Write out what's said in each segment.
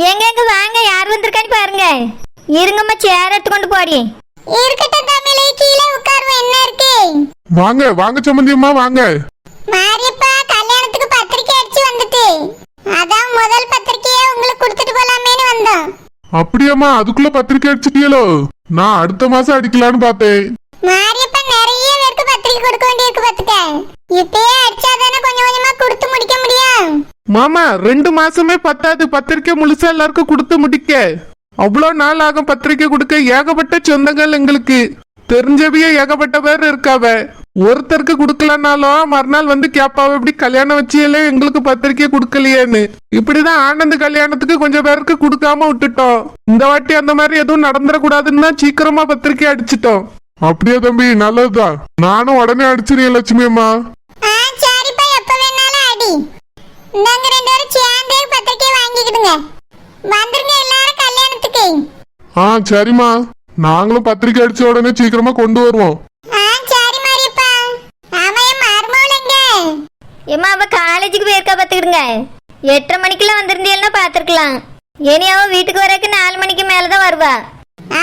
எங்க எங்க வாங்க, யார் வந்திருக்கான்னு பாருங்க. இருங்கம்மா, சேர் எடுத்து கொண்டு போடி. இருக்கட்டும் தமிழே, கீழே உட்காருவோம். என்ன இருக்கு? வாங்க வாங்க சம்பந்தி அம்மா வாங்க. மாரியப்பா, கல்யாணத்துக்கு பத்திரிக்கை அடிச்சு வந்துட்டு, அதான் முதல் பத்திரிக்கையை உங்களுக்கு கொடுத்துட்டு போலாமேன்னு வந்தோம். அப்படியாம்மா, அதுக்குள்ள பத்திரிக்கை அடிச்சிட்டீங்களோ? நான் அடுத்த மாசம் அடிக்கலான்னு பார்த்தேன். மாரியப்பா, நிறைய பேருக்கு பத்திரிக்கை கொடுக்க வேண்டியிருக்கு பாத்துக்க. இப்பயே அடிச்சாதானே கொஞ்சம் கொஞ்சமா கொடுத்து முடிக்க முடியும். மாமா 2 மாசமே பத்தாது பத்திரிக்கை முழுசா எல்லாருக்கும் கொடுத்து முடிக்க. அவ்வளோ நாள் ஆகும் பத்திரிக்கை கொடுக்க. ஏகப்பட்ட சொந்தங்கள் எங்களுக்கு தெரிஞ்சவையே ஏகப்பட்ட பேர் இருக்காவ. ஒருத்தருக்கு கொடுக்கலனாலும் மறுநாள் வந்து கேப்பாவ, இப்படி கல்யாணம் வச்சியலே எங்களுக்கு பத்திரிக்கை கொடுக்கலையேன்னு. இப்படிதான் ஆனந்த் கல்யாணத்துக்கு கொஞ்சம் பேருக்கு கொடுக்காம விட்டுட்டோம். இந்த வாட்டி அந்த மாதிரி எதுவும் நடந்துடக்கூடாதுன்னு சீக்கிரமா பத்திரிக்கை அடிச்சிட்டோம். அப்படியே தம்பி, நல்லதுதான். நானும் உடனே அடிச்சிருக்கேன் லட்சுமி அம்மா. சரிப்பா, எப்ப வேணாலும் அடி. இந்தாங்க 2 பேரும் சேர்ந்தே பத்திரிக்கை வாங்கிக்கிடுங்க. வந்துருங்க எல்லாரும் கல்யாணத்துக்கு. சரிம்மா, நாங்களும் பத்திரிக்கை அடிச்ச உடனே சீக்கிரமா கொண்டு வருவோம். சரி மாரியப்பா. ஆமா, என் மருமகளங்க ஏமா, அவ காலேஜுக்கு போயிருக்கா பாத்துக்கிடுங்க. 8:30 மணிக்கெல்லாம் வந்திருந்தீங்கன்னா பாத்துருக்கலாம். இனி அவ வீட்டுக்கு வரக்கு 4 மணிக்கு மேலதான் வருவா.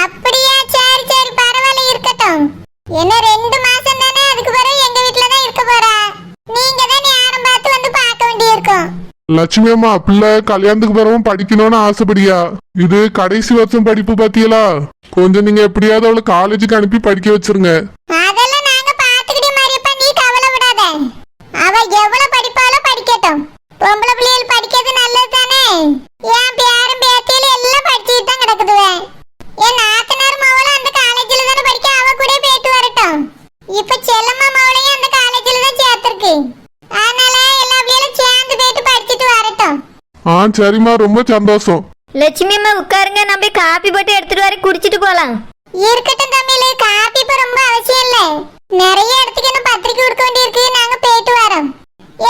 அப்படியா? சரி சரி, பரவாயில்ல, இருக்கட்டும். என்ன 2 மாசம் தானே, அதுக்கு பிறகு எங்க வீட்டுல தான் இருக்க போறா. நீங்க தான் நேரம் பார்த்து வந்து பார்க்க வேண்டியிருக்கும். லட்சுமி அம்மா, பிள்ளை கல்யாணத்துக்கு பிறகும் படிக்கணும்னு ஆசைப்படியா? இது கடைசி வருஷம் படிப்பு பாத்தீங்களா? கொஞ்சம் நீங்க எப்படியாவது அவளை காலேஜுக்கு அனுப்பி படிக்க வச்சிருங்க. அதெல்லாம் நாங்க பாத்துக்கிட்டே மாரியப்பா, நீ கவலைப்படாத. அவ எவ்வளவு படிப்பாலோ படிக்கட்டும். பொம்பளை பிள்ளைகள் படிக்கிறது நல்லது தானே. என் பேரும் பேத்தியில எல்லாம் படிச்சுட்டு தான் கிடக்குதுவே. என் நாத்தனார் மவளும் அந்த காலேஜில் தானே படிக்க, அவ கூட போயிட்டு வரட்டும். இப்ப செல்லம்மா மவளையும் அந்த காலேஜில் தான் சேர்த்திருக்கு. அதனால எல்லா பிள்ளைகளும் சேர்ந்து போயிட்டு படிச்சுட்டு வரட்டும். சரிம்மா, ரொம்ப சந்தோஷம். லட்சுமி அம்மா உட்காருங்க, நம்ம காபி போட்டு எடுத்துட்டு வர குடிச்சிட்டு போலாம். இருக்கட்டும் தமிழ், காபி இப்ப ரொம்ப அவசியம் இல்ல. நிறைய இடத்துக்கு என்ன பத்திரிக்கை கொடுக்க வேண்டியிருக்கு. நாங்க போயிட்டு வரோம்.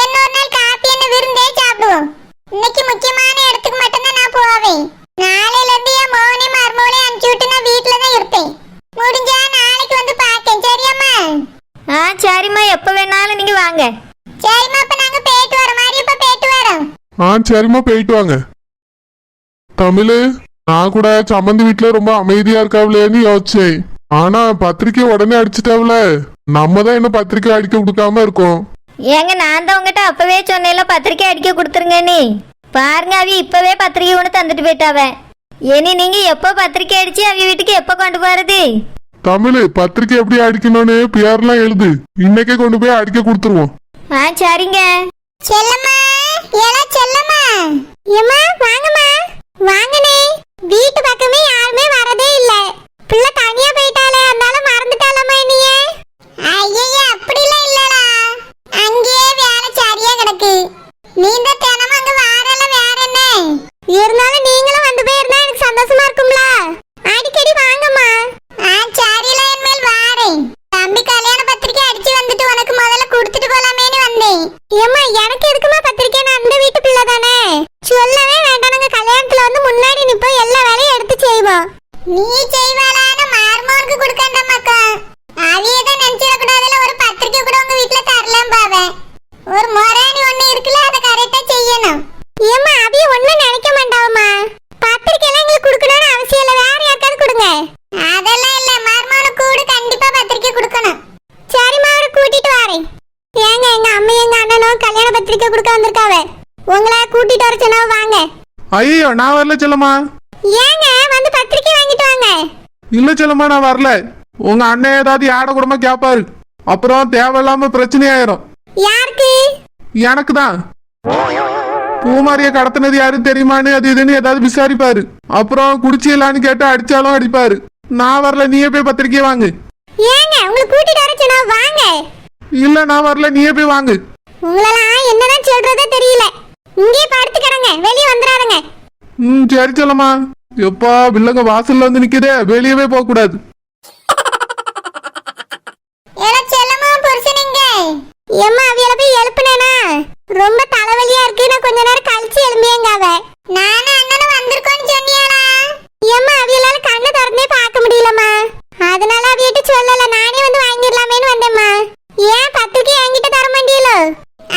இன்னொரு நாள் காபி என்ன விருந்தே சாப்பிடுவோம். இன்னைக்கு முக்கியமான இடத்துக்கு மட்டும்தான் நான் போவேன். நாளையில இருந்து என் மோனி மருமோளை அனுப்பிச்சு விட்டு நான் வீட்டுல தான் இருப்பேன். முடிஞ்சா நாளைக்கு வந்து பாக்கேன். சரியாம்மா? சரிம்மா, எப்ப வேணாலும் நீங்க வாங்க. சரிம்மா, அப்ப நாங்க போயிட்டு வரோம். மாரியப்பா, போயிட்டு வரோம். சரிம்மா, போயிட்டு வாங்க. தமிழ், நான் கூட சம்மந்தி வீட்டுல ரொம்ப அமைதியா இருக்காவளேன்னு யோசிச்சேன். ஆனா பத்திரிக்கை உடனே அடிச்சுட்டாவல. நம்ம தான் என்ன பத்திரிக்கை அடிக்க கொடுக்காம இருக்கோம். ஏங்க, நான் தான் உங்ககிட்ட அப்பவே சொன்னேன்ல பத்திரிக்கை அடிக்க கொடுத்துருங்க. நீ பாருங்க, அவ இப்பவே பத்திரிக்கை ஒன்று தந்துட்டு போயிட்டாவ. இனி நீங்க எப்போ பத்திரிக்கை அடிச்சு அவ வீட்டுக்கு எப்போ கொண்டு போறது? தமிழ், பத்திரிக்கை எப்படி அடிக்கணும்னு பேர்லாம் எழுது. இன்னைக்கே கொண்டு போய் அடிக்க கொடுத்துருவோம். சரிங்க. செல்லம்மா, ஏலா செல்லம்மா. ஏம்மா, வாங்கம்மா. வாங்கனே. வீட்டு பக்கமே யாருமே வரதே இல்ல. பிள்ளை தனியா போயிட்டாலே, அதனால மறந்துட்டாலம்மா என்னைய. ஐயய்ய, அப்படிலாம் இல்லடா. அங்கேயே வேலை சரியா கிடக்கு. நீ இந்த தினமும் அங்க வாரல, வேற என்ன இருந்தாலும் நீங்களும் வந்து போயிருந்தா எனக்கு சந்தோஷமா இருக்கும்ல. அடிக்கடி வாங்கம்மா. சரில, என்மேல் வாரேன். தம்பி கல்யாண பத்திரிக்கை அடிச்சு வந்துட்டு உனக்கு முதல்ல கொடுத்துட்டு போலாமேன்னு வந்தேன். ஏம்மா, எனக்கு எதுக்குமா பத்திரிக்கை? நான் அந்த வீட்டு பிள்ளை தானே. சொல்லவே வேண்டாம், நாங்க கல்யாணத்துல வந்து முன்னாடி நிப்போம், எல்லா வேலையும் எடுத்து செய்வோம். நீ செய்வாளான மார்மோனுக்கு கொடுக்கண்ட மக்கா. அவியதான் நினைச்சிடக்கூடாதுல, ஒரு பத்திரிக்கை கூட உங்க வீட்டுல தரலாம் பாவேன். ஒரு மொராணி ஒண்ணு இருக்குல்ல, அதை கரெக்டா செய்யணும். ஏம்மா, அவிய ஒண்ணும் நினைக்க மாட்டாவம்மா. பத்திரிக்கை எல்லாம் எங்களுக்கு கொடுக்கணும்னு அவசியம் இல்ல, வேற யாருக்காவது கொடுங்க. அதெல்லாம் இல்ல, மர்மோனுக்கு கூட கண்டிப்பா பத்திரிக்கை கொடுக்கணும். சரிம்மா, அவரை கூட்டிட்டு வரேன். ஏங்க, எங்க அம்மா எங்க அண்ணனும் கல்யாண பத்திரிக்கை கொடுக்க வந்திருக்காவ. உங்களை கூட்டிட்டு வர சொன்னா வாங்க. ஐயோ, நான் வரல செல்லம்மா. ஏங்க, வந்து பத்திரிக்கை வாங்கிட்டு வாங்க. இல்ல செல்லம்மா, நான் வரல. உங்க அண்ணன் ஏதாவது யாட கூடமா கேப்பாரு, அப்புறம் தேவையில்லாம பிரச்சனை ஆயிரும். யாருக்கு? எனக்கு தான். பூமாரிய கடத்தினது யாரும் தெரியுமான்னு அது இதுன்னு ஏதாவது விசாரிப்பாரு. அப்புறம் குடிச்சியலான்னு கேட்டு அடிச்சாலும் அடிப்பாரு. நான் வரல, நீயே போய் பத்திரிக்கை வாங்கு. ஏங்க, உங்களை கூட்டிட்டு வர சொன்னா வாங்க. இல்ல, நான் வரல, நீயே போய் வாங்கு. உங்களெல்லாம் என்னதான் சொல்றதே தெரியல. இங்கே படுத்து கிடங்க, வெளியே வந்துடாதங்க. சரி செல்லம்மா. எப்பா, பிள்ளைங்க வாசல்ல வந்து நிக்குதே, வெளியவே போக கூடாது. ஏம்மா, அவியல போய் எழுப்புனேனா? ரொம்ப தலைவலியா இருக்கு, நான் கொஞ்ச நேரம் கழிச்சு எழும்பியங்காவ. நானும் அண்ணனும் வந்திருக்கோன்னு சொன்னியாடா? ஏம்மா, அவியலால கண்ணை திறந்தே பார்க்க முடியலம்மா. அதனால அவியிட்ட சொல்லல, நானே வந்து வாங்கிடலாமேன்னு வந்தேம்மா. ஏன் பத்திரிக்கை என்கிட்ட தர மாட்டீங்களோ?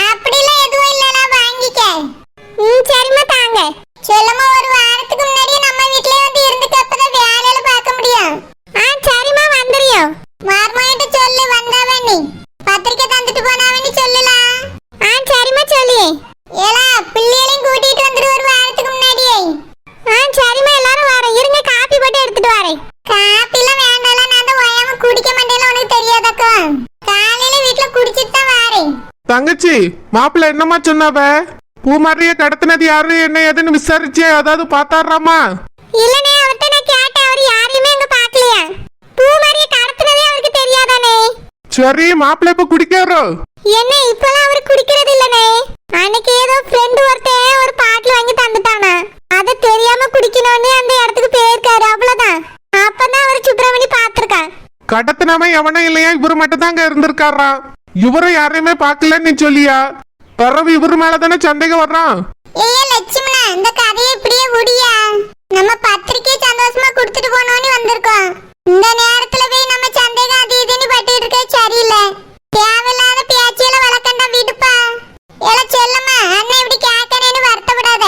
அப்படிலாம் எதுவும் இல்லடா, வாங்கிக்க. சரிம்மா, தாங்க. செல்லம்மா, ஒரு வாரத்துக்கு தங்கச்சி மாப்பிள்ள என்னம்மா சொன்னாவ? பூமாரிய கடத்தினது யாரு என்ன ஏதுன்னு விசாரிச்சு அதாவது பாத்தாராமா? இல்லனே, அவர்ட்ட நான் கேட்டேன், அவர் யாரையுமே அங்க பார்க்கலையா. பூமாரிய கடத்துனதே அவருக்கு தெரியாதானே. சரி, மாப்பிள்ள இப்ப குடிக்காரோ? என்ன இப்பலாம் அவர் குடிக்கிறது இல்லனே. அன்னைக்கு ஏதோ ஃப்ரெண்ட் ஒருத்தன் ஒரு பாட்டில் வாங்கி தந்துட்டானா, அத தெரியாம குடிக்கணும்னு அந்த இடத்துக்கு போயிருக்காரு, அவ்வளவுதான். அப்பதான் அவர் சுப்பிரமணி பாத்திருக்கான். கடத்தினவன் எவனும் இல்லையா, இவரு மட்டும் தான் அங்க இருந்திருக்காராம். இவரும் யாரையுமே பாக்கலன்னு சொல்லியா? பிறகு இவரு மேலதானே சந்தேகம் வர்றான். ஏய் லட்சுமணா, இந்த கதையை இப்படியே முடியா. நம்ம பத்திரிக்கை சந்தோஷமா கொடுத்துட்டு போனோம்னு வந்திருக்கோம். இந்த நேரத்துல போய் நம்ம சந்தேகம் அது இதுன்னு பட்டுட்டு இருக்க சரியில்லை. தேவையில்லாத பேச்சியில வளர்க்கண்டா விடுப்பா. ஏல செல்லம்மா, அண்ணன் இப்படி கேட்கறேன்னு வருத்தப்படாத.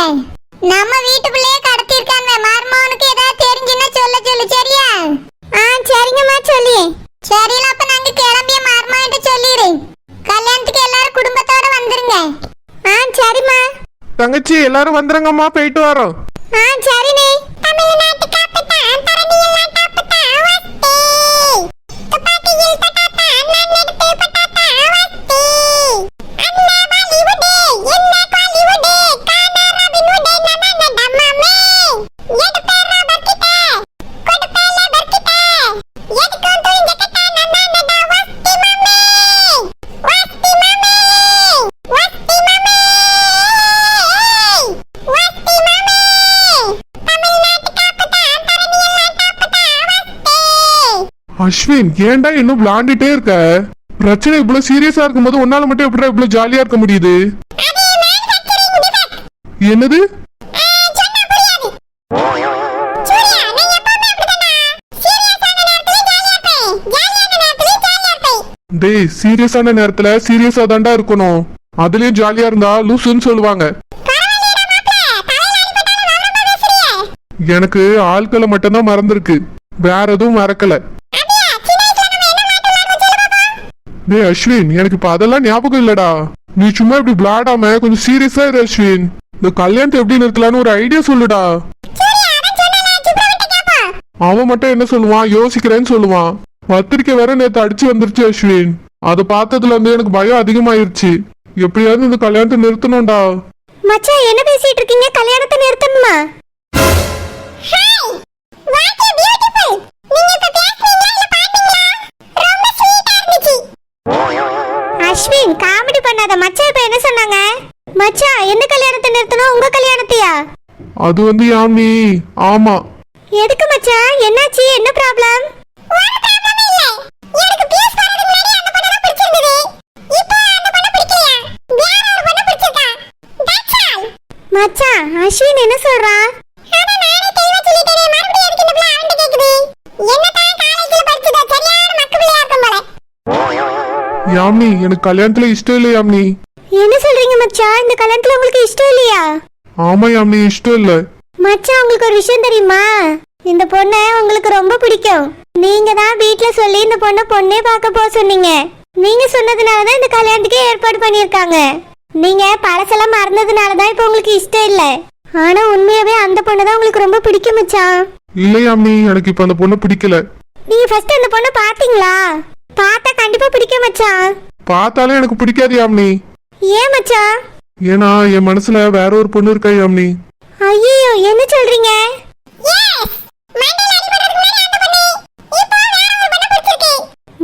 நம்ம வீட்டுக்குள்ளேயே கடத்திருக்காங்க. மர்மவனுக்கு ஏதாவது தெரிஞ்சுன்னா சொல்லு சரியா? சரிங்கம்மா, சொல்லி. சரியில்ல, அப்ப நாங்க கிளம்பிய மர்மவன்ட்டு சொல்லிடு. கல்யாணத்துக்கு எல்லாரும் குடும்பத்தோட வந்துருங்க. சரிம்மா. தங்கச்சி எல்லாரும் வந்துருங்கம்மா, போயிட்டு வரோம். சரிண்ணே. தமிழ்நாட்டு காப்பத்தான் தரணியெல்லாம் காப்பத்தான் வஸ்தி. துப்பாக்கியில் தட்டாத்தா நன்னெடுத்து பட்டாத்தா வஸ்தி. அண்ணா பாலிவுட் என்ன காலிவுட் கானா ராபின்வுட் நனன டம்மமே. எடுப்பேரா பர்கிட்ட கொடுப்பேல பர்கிட்ட எதுக்கும் துணிஞ்ச கட்டா நனன டா வஸ்தி மாமே. வஸ்தி மாமே. வஸ்தி மாமே. வஸ்தி மாமே. அஸ்வின், ஏன்டா இன்னும் விளாண்டுட்டே இருக்க? பிரச்சனை இவ்வளவு சீரியஸா இருக்கும்போது உன்னால மட்டும் எப்படி இவ்வளவு ஜாலியா இருக்க முடியுது? என்னது? டேய், சீரியஸான நேரத்துல சீரியஸா தாண்டா இருக்கணும். அதுலயும் ஜாலியா இருந்தா லூசுன்னு சொல்லுவாங்க. எனக்கு ஆட்களை மட்டும்தான் மறந்துருக்கு, வேற எதுவும் மறக்கல. டேய் அஸ்வின், எனக்கு இப்ப அதெல்லாம் ஞாபகம் இல்லடா. நீ சும்மா இப்படி விளையாடாம கொஞ்சம் சீரியஸா இரு அஸ்வின். இந்த கல்யாணத்தை எப்படி நிறுத்தலான்னு ஒரு ஐடியா சொல்லுடா. அவன் மட்டும் என்ன சொல்லுவான், யோசிக்கிறேன்னு சொல்லுவான். பத்திரிக்கை வேற நேத்து அடிச்சு வந்துருச்சு அஸ்வின். அதை பார்த்ததுல இருந்து எனக்கு பயம் அதிகமாயிருச்சு. எப்படியாவது இந்த கல்யாணத்தை நிறுத்தணும்டா. மச்சான், என்ன பேசிட்டு இருக்கீங்க? கல்யாணத்தை நிறுத்தணுமா? அஸ்வின், காமெடி பண்ணாத. மச்சான் இப்ப என்ன சொன்னாங்க? மச்சான், என்ன கல்யாணத்தை நிறுத்தணும்? உங்க கல்யாணத்தையா? அது வந்து யாமி. ஆமா. எதுக்கு மச்சான்? என்னாச்சு? என்ன ப்ராப்ளம்? மச்சான், அஸ்வின் என்ன சொல்றான்? யாமி, எனக்கு கல்யாணத்துல இஷ்டம் இல்லை யாமி. என்ன சொல்றீங்க மச்சான்? இந்த கல்யாணத்துல உங்களுக்கு இஷ்டம் இல்லையா? ஆமா யாமி, இஷ்டம் இல்ல. மச்சான், உங்களுக்கு ஒரு விஷயம் தெரியுமா? இந்த பொண்ணை உங்களுக்கு ரொம்ப பிடிக்கும். நீங்க தான் வீட்ல சொல்லி இந்த பொண்ணே பார்க்க போக சொன்னீங்க. நீங்க சொன்னதுனாலதான் இந்த கல்யாணத்துக்கே ஏற்பாடு பண்ணிருக்காங்க. நீங்க பழசெல்லாம் மறந்ததுனாலதான் இப்ப உங்களுக்கு இஷ்டம் இல்ல. ஆனா உண்மையாவே அந்த பொண்ணை தான் உங்களுக்கு ரொம்ப பிடிக்கும் மச்சான். இல்ல யாமி, எனக்கு இப்ப அந்த பொண்ணை பிடிக்கல. நீங்க ஃபர்ஸ்ட் அந்த பொண்ணை பாத்தீங்களா? பார்த்தா கண்டிப்பா பிடிக்கும் மச்சான். பார்த்தாலே எனக்கு பிடிக்காது யாமினி. ஏன் மச்சான்? ஏன்னா என் மனசுல வேற ஒரு பொண்ணு இருக்கா யாமினி. ஐயோ, என்ன சொல்றீங்க?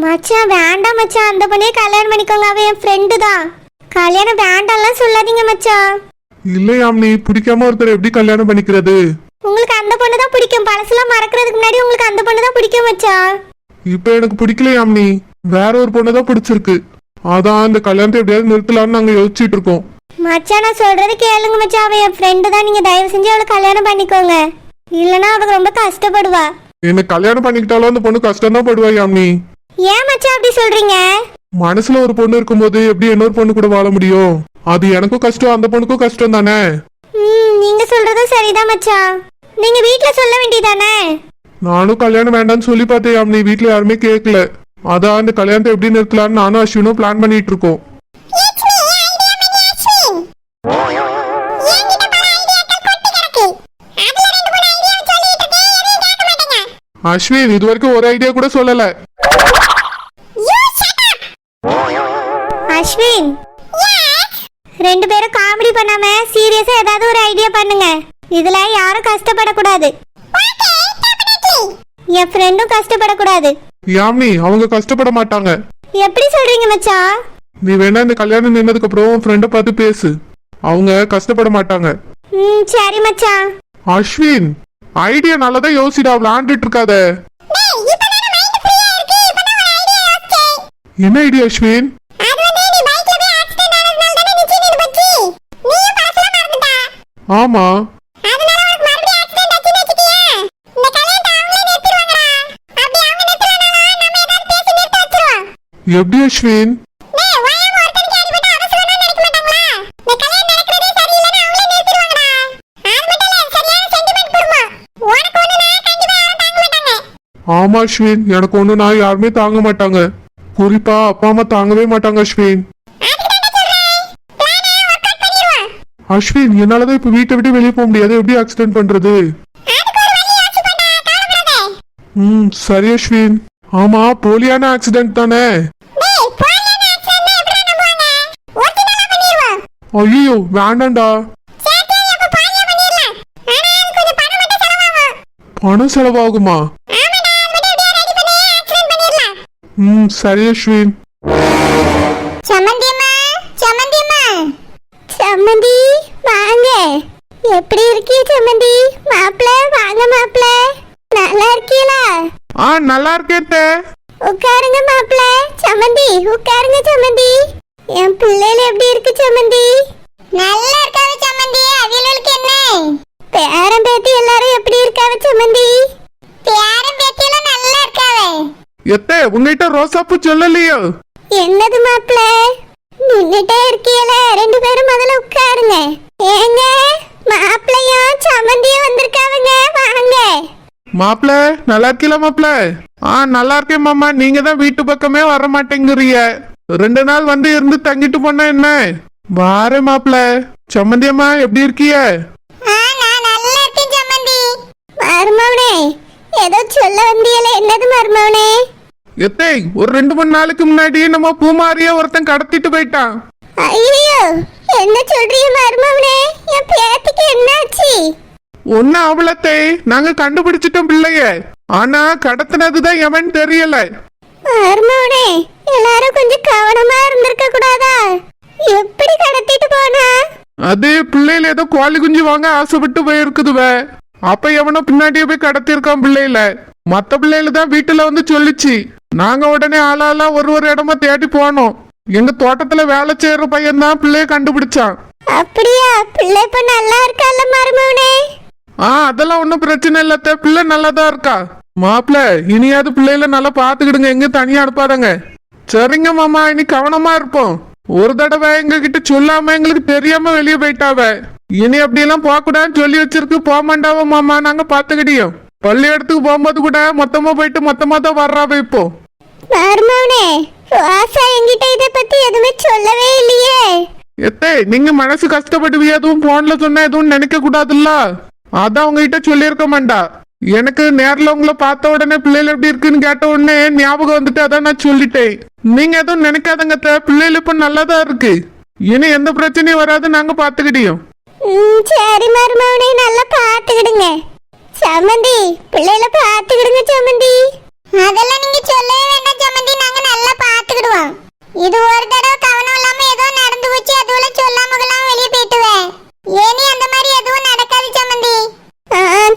மச்சான் வேண்டாம் மச்சான், அந்த பொண்ணே கல்யாணம் பண்ணிக்கோங்க. அவ என் ஃப்ரெண்டு தான். கல்யாணம் வேண்டாம்லாம் சொல்லாதீங்க மச்சான். இல்ல யாமினி, பிடிக்காம ஒருத்தர் எப்படி கல்யாணம் பண்ணிக்கிறது? உங்களுக்கு அந்த பொண்ணு தான் பிடிக்கும். பழசெல்லாம் மறக்கிறதுக்கு முன்னாடி உங்களுக்கு அந்த பொண்ணு தான் பிடிக்கும் மச்சான். இப்ப எனக்கு பிடிக்கல யாமினி, வேற ஒரு பொண்ணு தான் பிடிச்சிருக்கு. அதான் இந்த கல்யாணத்தை எப்படியாவது நிறுத்தலாம்னு நாங்க யோசிச்சுட்டு இருக்கோம். மச்சான், நான் சொல்றது கேளுங்க மச்சான். அவ என் ஃப்ரெண்டு தான். நீங்க தயவு செஞ்சு அவளை கல்யாணம் பண்ணிக்கோங்க. இல்லனா அவ ரொம்ப கஷ்டப்படுவா. என்ன கல்யாணம் பண்ணிக்கிட்டாலும் அந்த பொண்ணு கஷ்டம் தான் படுவா யாமினி. ஏன் மச்சான் அப்படி சொல்றீங்க? மனசுல ஒரு பொண்ணு இருக்கும்போது எப்படி இன்னொரு பொண்ணு கூட வாழ முடியும்? அது எனக்கும் கஷ்டம், அந்த பொண்ணுக்கும் கஷ்டம் தானே. நீங்க சொல்றதும் சரிதான் மச்சான். நீங்க வீட்ல சொல்ல வேண்டியதானே? நானும் கல்யாணம் வேண்டாம்னு சொல்லி பார்த்தேன் யாமினி, வீட்டுல யாருமே கேட்கல. அதான் இந்த கல்யாணத்தை எப்படி நிறுத்தலாம்னு நானும் அஸ்வினும் பிளான் பண்ணிட்டு இருக்கோம். அஸ்வின் இது வரைக்கும் ஒரு ஐடியா கூட சொல்லல. அஸ்வின், ரெண்டு பேரும் காமெடி பண்ணாம சீரியஸா ஏதாவது ஒரு ஐடியா பண்ணுங்க. இதுல யாரும் கஷ்டப்படக்கூடாது. என் ஃப்ரெண்டும் கஷ்டப்படக்கூடாது. யாமினி அவங்க கஷ்டப்பட மாட்டாங்க. எப்படி சொல்றீங்க மச்சான்? நீ வேணா இந்த கல்யாணம் நின்னதுக்கு அப்புறம் ஃப்ரெண்டை பார்த்து பேசு. அவங்க கஷ்டப்பட மாட்டாங்க. சரி மச்சான். அஸ்வின் ஐடியா நல்லதா யோசிடா, விளாண்டுட்டு இருக்காத. என்ன ஐடியா அஸ்வின்? ஆமா எப்படி அஸ்வின்? ஆமா அஸ்வின், எனக்கு ஒண்ணு நான் யாருமே தாங்க மாட்டாங்க. குறிப்பா அப்பா அம்மா தாங்கவே மாட்டாங்க அஸ்வின். அஸ்வின் என்னாலதான் இப்ப வீட்டை விட்டு வெளியே போக முடியாது. எப்படி ஆக்சிடென்ட் பண்றது? சரி அஸ்வின். ஆமா போலியான ஆக்சிடென்ட் தானே? ஐயோ வேண்டாம்டா. பணம் செலவாகுமா? சரி அஸ்வின். சம்மந்தி வாங்க. எப்படி இருக்கீ சம்மந்தி? மாப்பிள்ள வாங்க மாப்பிள்ள. நல்லா இருக்கீங்களா? நல்லா இருக்கேன். உட்காருங்க மாப்பிள்ள. சம்மந்தி உட்காருங்க சம்மந்தி. என் பிள்ளைல எப்படி இருக்கு சம்மந்தி? நல்லா இருக்காவ சம்மந்தி. அவியலுக்கு என்ன? பேரன் பேத்தி எல்லாரும் எப்படி இருக்காவ சம்மந்தி? பேரன் பேத்தி எல்லாம் நல்லா இருக்காவ. எத்தே உங்ககிட்ட ரோசாப்பூ சொல்லலையோ? என்னது மாப்பிள்ள நின்னுட்டே இருக்கீல? ரெண்டு பேரும் முதல்ல உட்காருங்க. ஏங்க மாப்பிள்ளையும் சம்மந்தியும் வந்திருக்காவங்க. வாங்க. மாப்பிள்ள நல்லா இருக்கீங்களா மாப்பிள்ள? நல்லா இருக்கேன் மாமா. நீங்க தான் வீட்டு பக்கமே வர மாட்டேங்கிறீங்க. 2 நாள் வந்து இருந்து தங்கிட்டு போனா என்ன? வாரே மாப்பிள்ள. சம்மந்தியம்மா எப்படி இருக்கீங்க? மருமவனே ஏதோ சொல்ல வந்தியல. என்னது மருமவனே? எத்தை ஒரு 2-3 நாளுக்கு முன்னாடியே நம்ம பூமாரியா ஒருத்தன் கடத்திட்டு போயிட்டான். ஐயோ என்ன சொல்றீங்க மருமவனே? என் பேத்திக்கு என்னாச்சு? ஒன்னு அவளத்தை நாங்க கண்டுபிடிச்சிட்டோம் பிள்ளைய. ஆனா கடத்தினதுதான் எவன் தெரியல. மருமவனே எல்லாரும் கொஞ்சம் கவனமா இருந்திருக்க கூடாதா? எப்படி கடத்திட்டு போனா? அது பிள்ளையில ஏதோ கோழி குஞ்சு வாங்க ஆசைப்பட்டு போயிருக்குதுவ. அப்ப எவனோ பின்னாடியே போய் கடத்திருக்கான் பிள்ளையில. மத்த பிள்ளைல தான் வீட்டுல வந்து சொல்லிச்சு. நாங்க உடனே ஆளாளா ஒரு இடமா தேடி போனோம். எங்க தோட்டத்துல வேலை செய்யற பையன் தான் பிள்ளைய கண்டுபிடிச்சான். அப்படியா? பிள்ளை இப்ப நல்லா இருக்கால மருமவனே? அதெல்லாம் ஒன்னும் பிரச்சனை இல்லத்த. பிள்ளை நல்லாதான் இருக்கா. மாப்பிள்ள இனியாவது பிள்ளைல நல்லா பாத்துக்கிடுங்க. எங்க தனியா அனுப்பாதங்க. சரிங்க மாமா, இனி கவனமா இருப்போம். ஒரு தடவை எங்க கிட்ட சொல்லாம எங்களுக்கு தெரியாம வெளியே போயிட்டாவ. இனி அப்படியெல்லாம் போக கூடாதுன்னு சொல்லி வச்சிருக்கு. போக மாட்டாவ மாமா, நாங்க பாத்துக்கிட்டியோம். பள்ளி இடத்துக்கு போகும்போது கூட மொத்தமா போயிட்டு மொத்தமா தான் வர்றாவ. இப்போ மருமவனே ரோசா என்கிட்ட இத பத்தி எதுவுமே சொல்லவே இல்லையே. எத்தே நீங்க மனசு கஷ்டப்பட்டு எதுவும் போன்ல சொன்னா எதுவும் நினைக்க கூடாதுல்ல. அதான் உங்ககிட்ட சொல்லியிருக்க மாட்டா. எனக்கு நேரில் உங்களை பார்த்த உடனே பிள்ளைகள் எப்படி இருக்குன்னு கேட்ட உடனே ஞாபகம் வந்துட்டு அதான் நான் சொல்லிட்டேன். நீங்க எதுவும் நினைக்காதங்க. பிள்ளைகள் இப்ப நல்லாதான் இருக்கு. இனி எந்த பிரச்சனையும் வராது. நாங்க பாத்துக்கிட்டியோம். சரி மருமவனே நல்லா பாத்துக்கிடுங்க. சம்மந்தி பிள்ளைல பாத்துக்கிடுங்க சம்மந்தி. அதெல்லாம் நீங்க சொல்லவே வேண்டாம் சம்மந்தி. நாங்க நல்லா பாத்துக்கிடுவோம். இது ஒரு தடவை கவனம் இல்லாம ஏதோ நடந்து போச்சு. அதுல சொல்லாம வெளியே போயிட்டுவேன். ஏனி அந்த மாதிரி எதுவும் நடக்காது சம்மந்தி.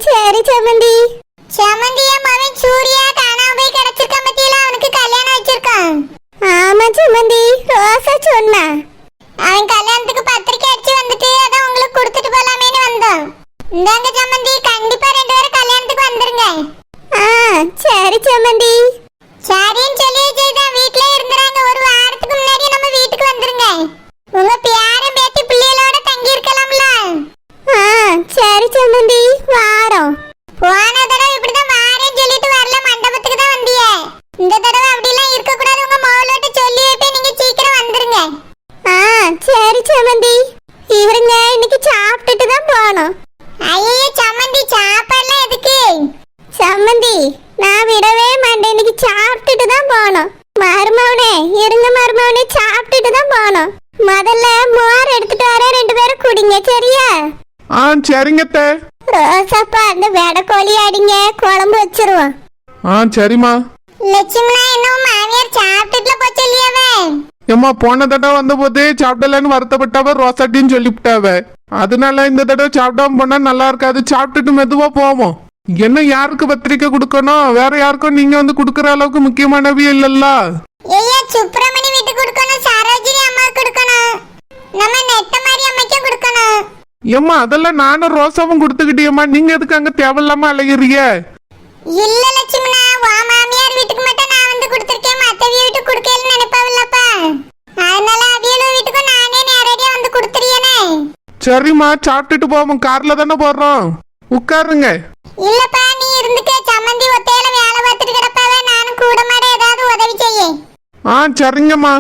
சரி சம்மந்தி. சம்மந்தியா மகன் சூர்யா காணாம போய் கிடைச்சிருக்கான் பத்தியில. அவனுக்கு கல்யாணம் வச்சிருக்கான். ஆமா சம்மந்தி ரோசா சொன்னா. அவன் கல்யாணத்துக்கு பத்திரிக்கை அடிச்சு வந்துட்டு அதான் உங்களுக்கு கொடுத்துட்டு போலாமேன்னு வந்தோம். இந்தாங்க சம்மந்தி, கண்டிப்பா 2 பேரும் கல்யாணத்துக்கு வந்துருங்க. சரி சம்மந்தி. சரின்னு சொல்லி வச்சுதான் வீட்ல இருந்துறாங்க. ஒரு வாரத்துக்கு முன்னாடி நம்ம வீட்டுக்கு வந்துருங்க. உங்க பேரன் பேத்தி பிள்ளைகளோட தங்கி இருக்கலாம்ல. சரி சம்மந்தி வாரோம். போன தடவை இப்படிதான் வாரேன்னு சொல்லிட்டு வரல, மண்டபத்துக்கு தான் வந்திய. இந்த தடவை அப்படிலாம் இருக்க கூடாது. உங்க மகளோட சொல்லி வைப்பேன். நீங்க சீக்கிரம் வந்துருங்க. சரி சம்மந்தி. இவருங்க இன்னைக்கு சாப்பிட்டுட்டு தான் போகணும். ஐயோ சம்மந்தி சாப்பாடுலாம் எதுக்கு? சம்மந்தி நான் விடவே மாட்டேன். இன்னைக்கு சாப்பிட்டுட்டு தான் போகணும். மருமவனே இருங்க மருமவனே, சாப்பிட்டுட்டு தான் போகணும். முதல்ல மோர் எடுத்துட்டு வர, 2 பேரும் குடிங்க சரியா? ஆ சரிங்க அத்தை. ரோசாப்பா அந்த வெடை கோழி அடிங்க, குழம்பு வச்சிருவோம். ஆ சரிம்மா. லட்சுமணா என்னவோ மாமியார் சாப்பிட்டுல போச்சு இல்லையாவே? ஏம்மா போன தடவை வந்த போதே சாப்பிடலன்னு வருத்தப்பட்டவ ரோசாட்டின்னு சொல்லிவிட்டாவ. அதனால இந்த தடவை சாப்பிடாம போனா நல்லா இருக்காது, சாப்பிட்டுட்டு மெதுவா போவோம். என்ன யாருக்கு பத்திரிக்கை கொடுக்கணும், வேற யாருக்கும் நீங்க வந்து கொடுக்கற அளவுக்கு முக்கியமானவே இல்லல்ல. ஏய்யா சுப்பிரமணி வீட்டுக்கு கொடுக்கணும், சரோஜினி அம்மாவுக்கு கொடுக்கணும், நம்ம நெட்ட மாதிரி அம்மைக்கு கொடுக்கணும். ஏம்மா அதெல்லாம் நானும் ரோசாவும் கொடுத்துக்கிட்டியம்மா, நீங்க எதுக்கு அங்க தேவையில்லாம அலைகிறீங்க? இல்ல லட்சுமணா, வா மாமியார் வீட்டுக்கு மட்டும் நான் வந்து கொடுத்துருக்கேன், மத்தவிய வீட்டுக்கு கொடுக்கலன்னு நினைப்பாவில்லப்பா. அதனால அவியலு வீட்டுக்கும் நானே நேரடியா வந்து கொடுத்துறியனே. சரிம்மா சாப்பிட்டுட்டு போவோம், கார்ல தானே போடுறோம், உட்காருங்க. இல்லப்பா நீ இருந்துக்க, சம்மந்தி ஒத்தையில வேலை பார்த்துட்டு கிடப்பாவே, நானும் கூட மாட ஏதாவது உதவி செய்ய. ஆ சரிங்கம்மா.